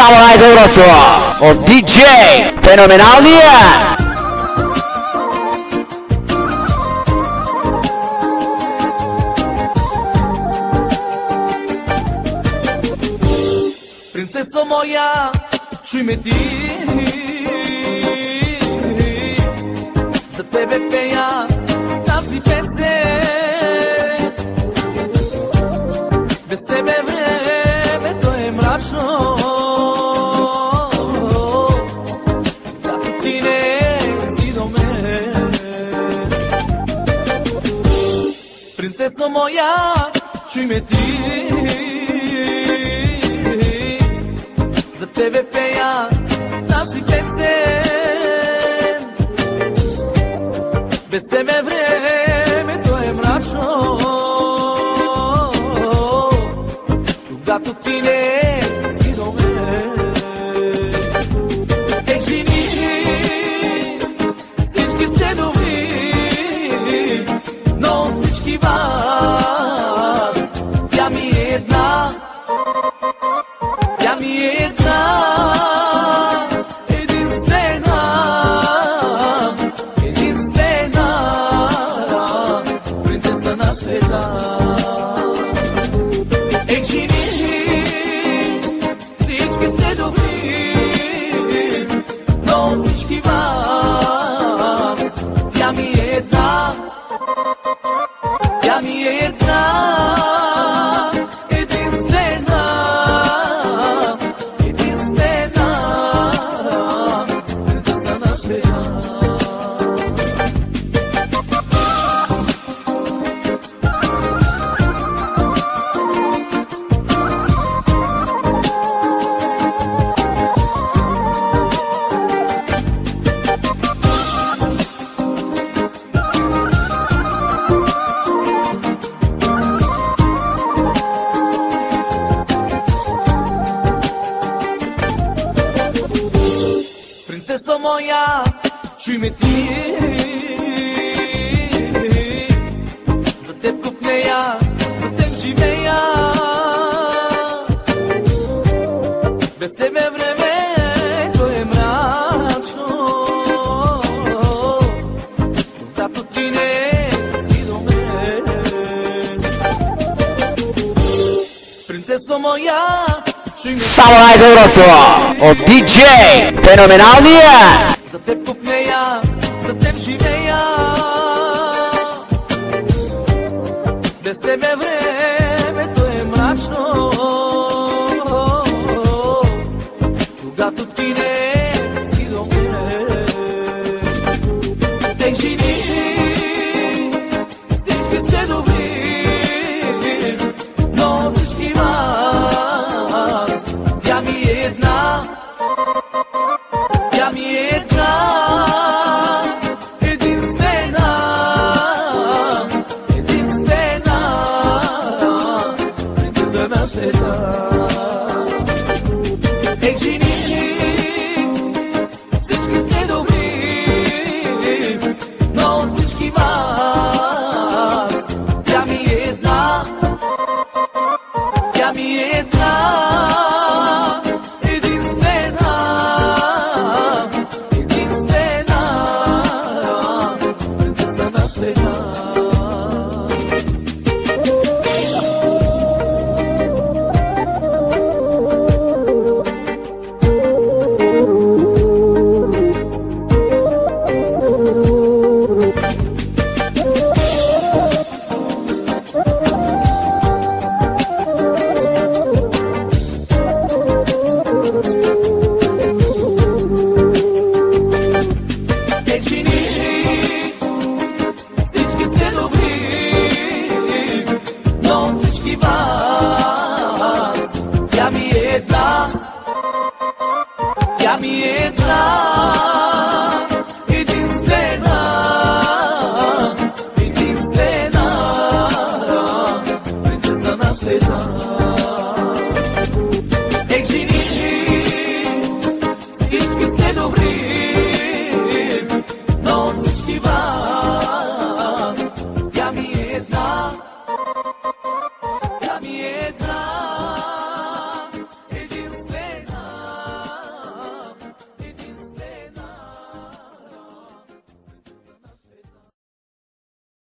Самурай Завроцу от диджей феноменалния Принцесо моя, чуй ме ти, за тебе пея тази песен. Без тебе времето е мрачно, когато ти не си до мен. Принцесо моя, чуй ме ти, за тебе пея тази песен. Без тебе времето е мрачно, когато ти не си до мен. Ей, жени, всички сте добри, но от всички вас тя ми е една. Тя ми е една, единствена, единствена принцеса на света. Ей, жени, всички сте добри, но от всички вас тя ми е една. Тя ми е една. Принцесо моя, чуй ме ти, за теб купнея, за теб живея. Без тебе времето е мрачно, когато ти не си до мен. Принцесо моя, Самурай Завроцу от диджей феноменалния. За теб купнея, за теб живея. Без тебе време